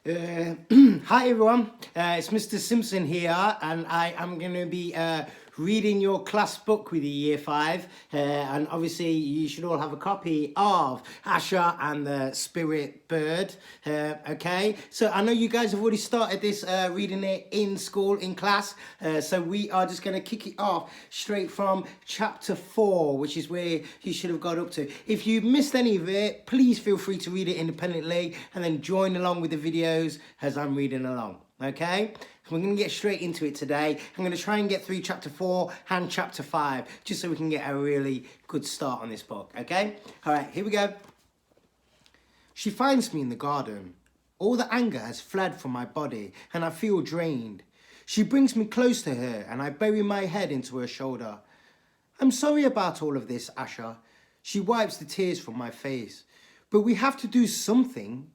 Hi everyone, it's Mr. Simpson here, and I am going to be reading your class book with you, Year 5, and obviously you should all have a copy of Asher and the Spirit Bird, okay? So I know you guys have already started this reading it in school, in class, so we are just going to kick it off straight from chapter 4, which is where you should have got up to. If you missed any of it, please feel free to read it independently and then join along with the videos as I'm reading along, okay? So we're going to get straight into it today. I'm going to try and get through chapter 4 and chapter 5, just so we can get a really good start on this book, okay? All right, here we go. She finds me in the garden. All the anger has fled from my body, and I feel drained. She brings me close to her, and I bury my head into her shoulder. I'm sorry about all of this, Asher. She wipes the tears from my face. But we have to do something.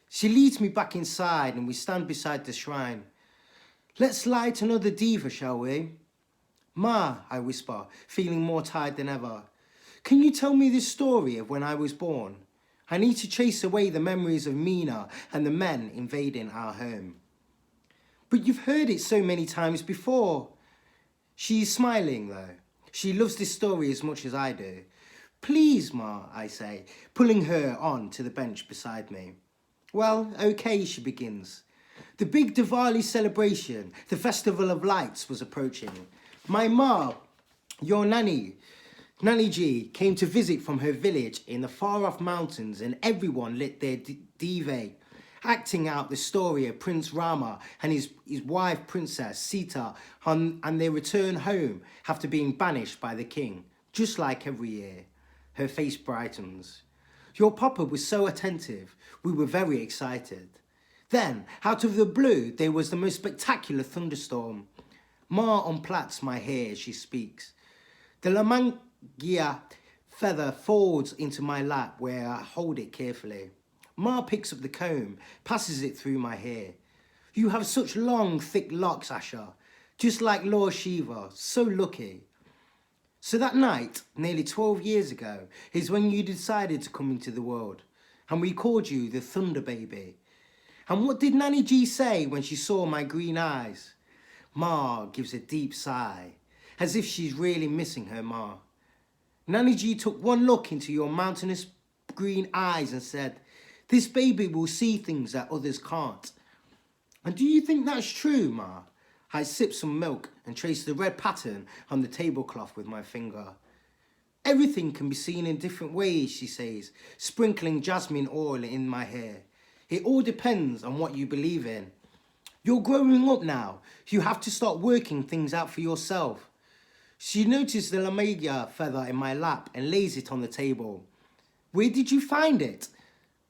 She leads me back inside, and we stand beside the shrine. Let's light another diva, shall we? Ma, I whisper, feeling more tired than ever. Can you tell me the story of when I was born? I need to chase away the memories of Mina and the men invading our home. But you've heard it so many times before. She's smiling, though. She loves this story as much as I do. Please, Ma, I say, pulling her on to the bench beside me. Well, okay, she begins. The big Diwali celebration, the Festival of Lights, was approaching. My ma, your Nani Ji, came to visit from her village in the far-off mountains, and everyone lit their diva, acting out the story of Prince Rama and his wife Princess Sita on their return home after being banished by the king, just like every year. Her face brightens. Your papa was so attentive. We were very excited. Then, out of the blue, there was the most spectacular thunderstorm. Ma unplaits my hair as she speaks. The lamangia feather folds into my lap where I hold it carefully. Ma picks up the comb, passes it through my hair. You have such long, thick locks, Asher, just like Lord Shiva, so lucky. So that night, nearly 12 years ago, is when you decided to come into the world, and we called you the Thunder Baby. And what did Nanny G say when she saw my green eyes? Ma gives a deep sigh, as if she's really missing her ma. Nanny G took one look into your mountainous green eyes and said, this baby will see things that others can't. And do you think that's true, Ma? I sip some milk and trace the red pattern on the tablecloth with my finger. Everything can be seen in different ways, she says, sprinkling jasmine oil in my hair. It all depends on what you believe in. You're growing up now. You have to start working things out for yourself. She noticed the lamega feather in my lap and lays it on the table. Where did you find it?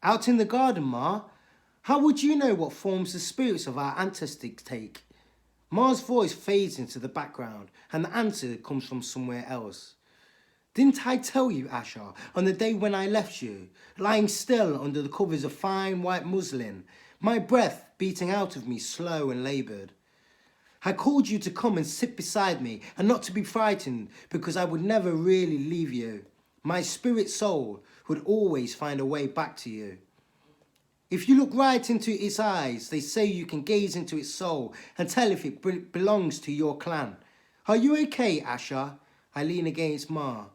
Out in the garden, Ma. How would you know what forms the spirits of our ancestors take? Ma's voice fades into the background, and the answer comes from somewhere else. Didn't I tell you, Asher, on the day when I left you, lying still under the covers of fine white muslin, my breath beating out of me slow and laboured? I called you to come and sit beside me and not to be frightened because I would never really leave you. My spirit soul would always find a way back to you. If you look right into its eyes, they say you can gaze into its soul and tell if it belongs to your clan. Are you okay, Asher? I lean against Ma.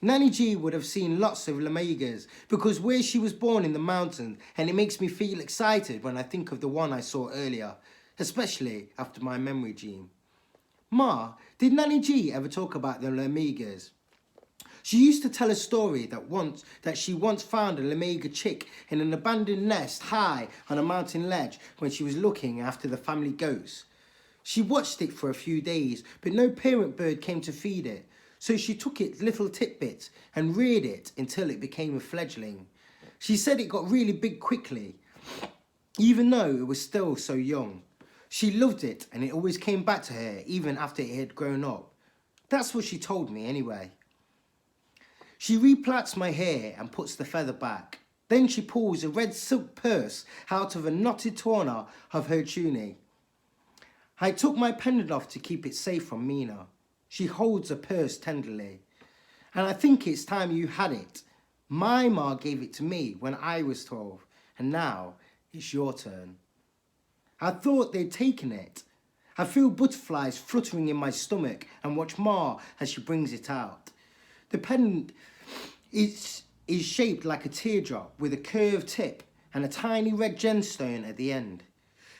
Nanny G would have seen lots of lamegas because where she was born in the mountains, and it makes me feel excited when I think of the one I saw earlier, especially after my memory gene. Ma, did Nanny G ever talk about the lamegas? She used to tell a story that she once found a lamega chick in an abandoned nest high on a mountain ledge when she was looking after the family goats. She watched it for a few days, but no parent bird came to feed it. So she took its little tidbits and reared it until it became a fledgling. She said it got really big quickly, even though it was still so young. She loved it and it always came back to her even after it had grown up. That's what she told me anyway. She replaits my hair and puts the feather back. Then she pulls a red silk purse out of a knotted corner of her tunic. I took my pendant off to keep it safe from Mina. She holds the purse tenderly. And I think it's time you had it. My ma gave it to me when I was 12, and now it's your turn. I thought they'd taken it. I feel butterflies fluttering in my stomach and watch Ma as she brings it out. The pendant is shaped like a teardrop with a curved tip and a tiny red gemstone at the end.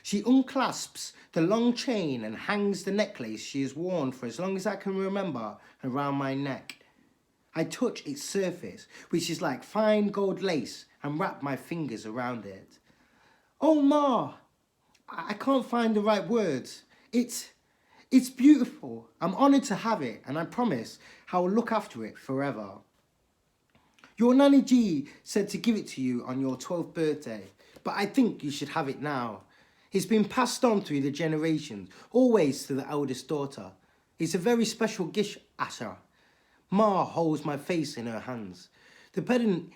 She unclasps the long chain and hangs the necklace she has worn for as long as I can remember around my neck. I touch its surface, which is like fine gold lace, and wrap my fingers around it. Oh, Ma, I can't find the right words. It's beautiful. I'm honoured to have it, and I promise I will look after it forever. Your Nanny G said to give it to you on your 12th birthday, but I think you should have it now. It's been passed on through the generations, always to the eldest daughter. It's a very special gift, Asha. Ma holds my face in her hands. The pendant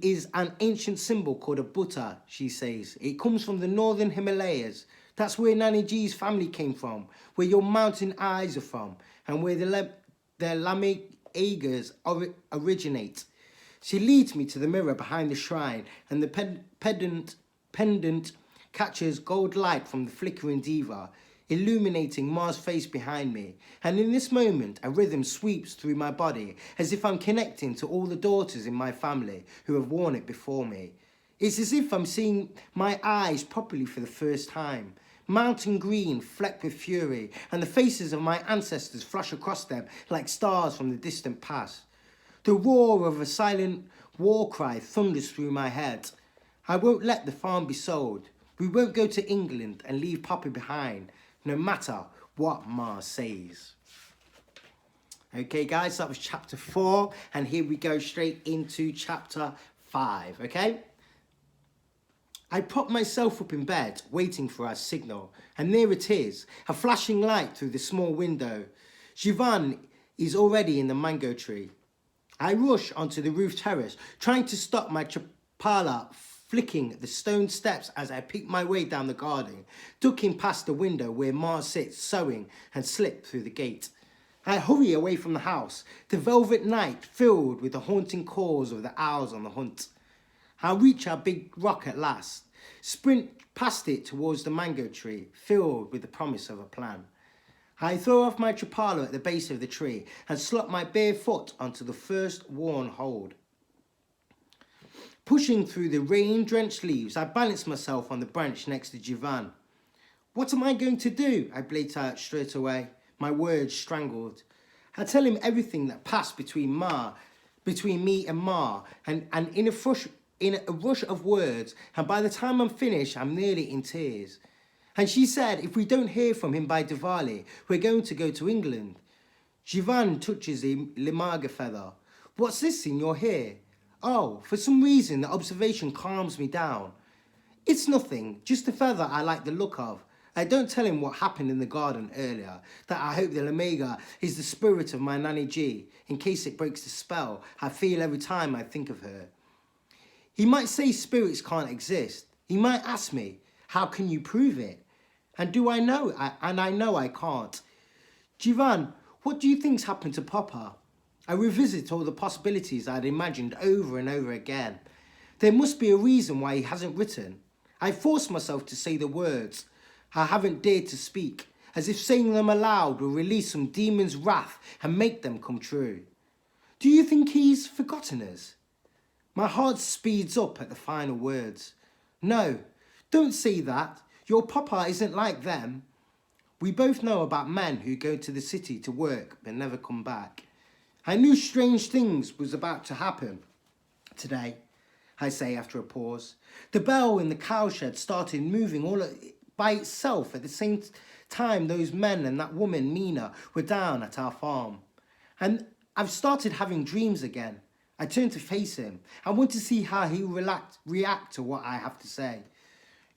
is an ancient symbol called a butta, she says. It comes from the northern Himalayas. That's where Nanny G's family came from, where your mountain eyes are from, and where the Lamek Agers originate. She leads me to the mirror behind the shrine, and the pendant catches gold light from the flickering diva, illuminating Ma's face behind me. And in this moment, a rhythm sweeps through my body, as if I'm connecting to all the daughters in my family who have worn it before me. It's as if I'm seeing my eyes properly for the first time. Mountain green, flecked with fury, and the faces of my ancestors flash across them like stars from the distant past. The roar of a silent war cry thunders through my head. I won't let the farm be sold. We won't go to England and leave Papa behind, no matter what Ma says. Okay, guys, that was chapter 4, and here we go straight into chapter 5, okay? I prop myself up in bed, waiting for our signal, and there it is, a flashing light through the small window. Jivan is already in the mango tree. I rush onto the roof terrace, trying to stop my chapala flicking the stone steps as I pick my way down the garden, ducking past the window where Ma sits sewing, and slip through the gate. I hurry away from the house, the velvet night filled with the haunting calls of the owls on the hunt. I reach our big rock at last, sprint past it towards the mango tree, filled with the promise of a plan. I throw off my chapala at the base of the tree and slop my bare foot onto the first worn hold. Pushing through the rain-drenched leaves, I balance myself on the branch next to Jivan. What am I going to do? I blurt out straight away, my words strangled. I tell him everything that passed between me and Ma, and in a rush of words, and by the time I'm finished, I'm nearly in tears. And she said, if we don't hear from him by Diwali, we're going to go to England. Jivan touches the limaga feather. What's this in your hair? Oh, for some reason, the observation calms me down. It's nothing, just a feather I like the look of. I don't tell him what happened in the garden earlier, that I hope the Lamega is the spirit of my Nanny G, in case it breaks the spell I feel every time I think of her. He might say spirits can't exist. He might ask me, how can you prove it? And I know I can't. Jivan, what do you think's happened to Papa? I revisit all the possibilities I'd imagined over and over again. There must be a reason why he hasn't written. I force myself to say the words I haven't dared to speak, as if saying them aloud will release some demon's wrath and make them come true. Do you think he's forgotten us? My heart speeds up at the final words. No, don't say that. Your Papa isn't like them. We both know about men who go to the city to work but never come back. I knew strange things was about to happen today, I say after a pause. The bell in the cowshed started moving all by itself at the same time those men and that woman, Mina, were down at our farm. And I've started having dreams again. I turn to face him. I want to see how he will react to what I have to say.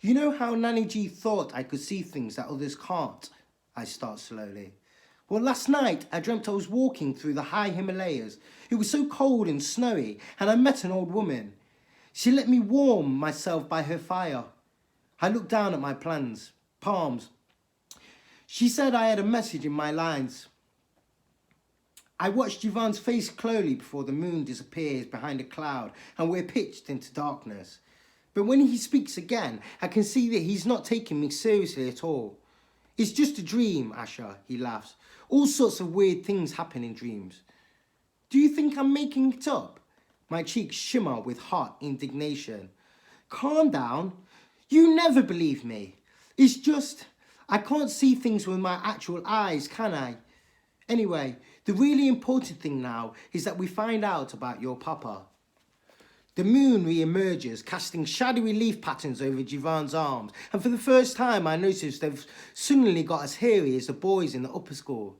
You know how Nanny G thought I could see things that others can't? I start slowly. Well, last night I dreamt I was walking through the high Himalayas. It was so cold and snowy, and I met an old woman. She let me warm myself by her fire. I looked down at my palms. She said I had a message in my lines. I watch Jivan's face closely before the moon disappears behind a cloud and we're pitched into darkness. But when he speaks again, I can see that he's not taking me seriously at all. It's just a dream, Asha, he laughs. All sorts of weird things happen in dreams. Do you think I'm making it up? My cheeks shimmer with hot indignation. Calm down. You never believe me. It's just, I can't see things with my actual eyes, can I? Anyway, the really important thing now is that we find out about your papa. The moon re-emerges, casting shadowy leaf patterns over Jivan's arms, and for the first time I notice they've suddenly got as hairy as the boys in the upper school.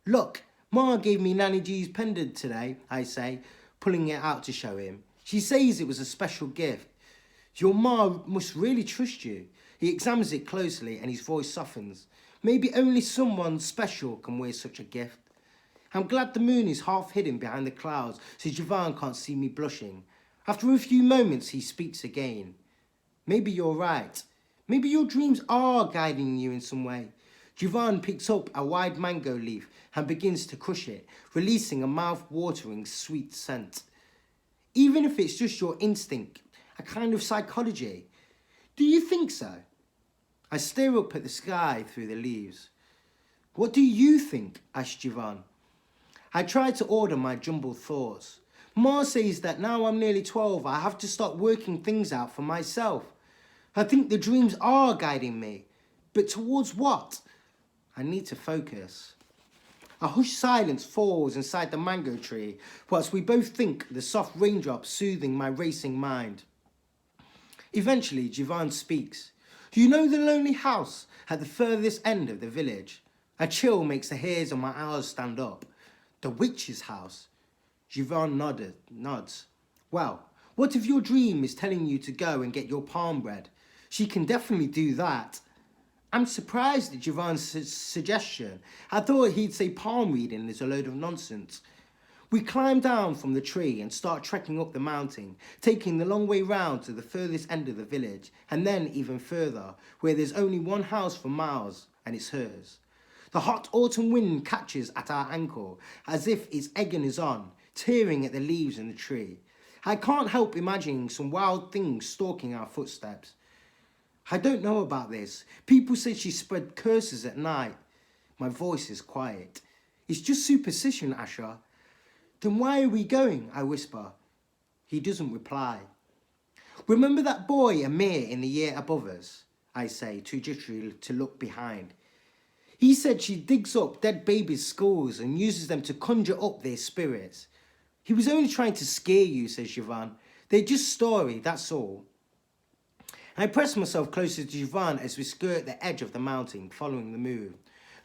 Look, Ma gave me Nanny G's pendant today, I say, pulling it out to show him. She says it was a special gift. Your Ma must really trust you. He examines it closely and his voice softens. Maybe only someone special can wear such a gift. I'm glad the moon is half hidden behind the clouds so Jivan can't see me blushing. After a few moments, he speaks again. Maybe you're right. Maybe your dreams are guiding you in some way. Jivan picks up a wide mango leaf and begins to crush it, releasing a mouth-watering sweet scent. Even if it's just your instinct, a kind of psychology. Do you think so? I stare up at the sky through the leaves. What do you think? Asked Jivan. I try to order my jumbled thoughts. Ma says that now I'm nearly 12, I have to start working things out for myself. I think the dreams are guiding me. But towards what? I need to focus. A hushed silence falls inside the mango tree, whilst we both think the soft raindrops soothing my racing mind. Eventually, Jivan speaks. Do you know the lonely house at the furthest end of the village? A chill makes the hairs on my eyes stand up. The witch's house. Jivan nods. Well, what if your dream is telling you to go and get your palm read? She can definitely do that. I'm surprised at Jivan's suggestion. I thought he'd say palm reading is a load of nonsense. We climb down from the tree and start trekking up the mountain, taking the long way round to the furthest end of the village, and then even further, where there's only one house for miles, and it's hers. The hot autumn wind catches at our ankle, as if it's egging us on, tearing at the leaves in the tree. I can't help imagining some wild things stalking our footsteps. I don't know about this. People say she spread curses at night. My voice is quiet. It's just superstition, Asha. Then why are we going? I whisper. He doesn't reply. Remember that boy Amir in the year above us? I say, too jittery to look behind. He said she digs up dead babies' skulls and uses them to conjure up their spirits. He was only trying to scare you, says Jivan. They're just story, that's all. I press myself closer to Jivan as we skirt the edge of the mountain, following the moon.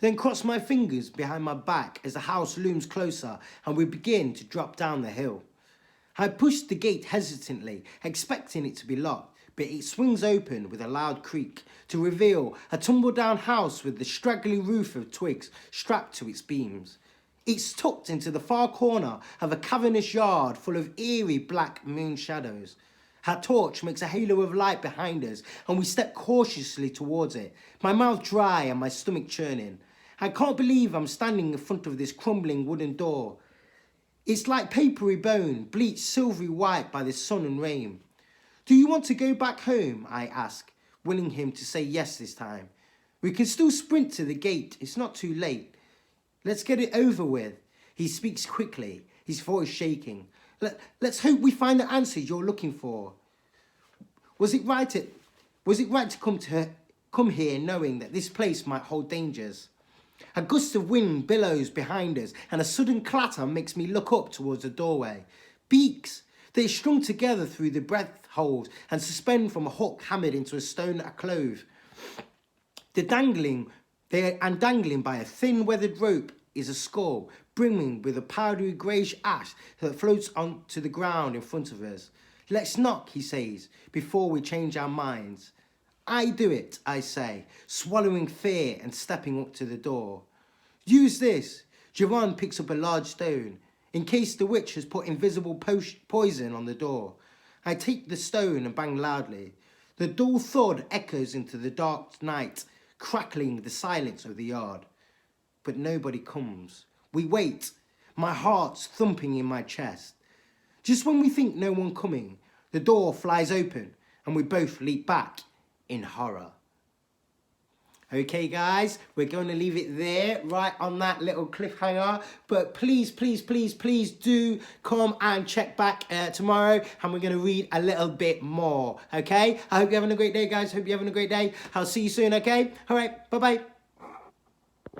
Then cross my fingers behind my back as the house looms closer and we begin to drop down the hill. I push the gate hesitantly, expecting it to be locked, but it swings open with a loud creak to reveal a tumble-down house with the straggly roof of twigs strapped to its beams. It's tucked into the far corner of a cavernous yard full of eerie black moon shadows. Her torch makes a halo of light behind us, and we step cautiously towards it, my mouth dry and my stomach churning. I can't believe I'm standing in front of this crumbling wooden door. It's like papery bone, bleached silvery white by the sun and rain. Do you want to go back home? I ask, willing him to say yes this time. We can still sprint to the gate, it's not too late. Let's get it over with. He speaks quickly, his voice shaking. Let's hope we find the answers you're looking for. Was it right to come here knowing that this place might hold dangers? A gust of wind billows behind us and a sudden clatter makes me look up towards the doorway. Beaks! They're strung together through the breath holes and suspend from a hook hammered into a stone at a clove. Dangling by a thin weathered rope is a skull, brimming with a powdery greyish ash that floats onto the ground in front of us. Let's knock, he says, before we change our minds. I do it, I say, swallowing fear and stepping up to the door. Use this. Jivan picks up a large stone, in case the witch has put invisible poison on the door. I take the stone and bang loudly. The dull thud echoes into the dark night, crackling the silence of the yard. But nobody comes. We wait. My heart's thumping in my chest. Just when we think no one coming, the door flies open and we both leap back in horror. Okay, guys, we're going to leave it there, right on that little cliffhanger. But please, please, please, please do come and check back tomorrow, and we're going to read a little bit more, okay? I hope you're having a great day, guys. Hope you're having a great day. I'll see you soon, okay? All right, bye-bye.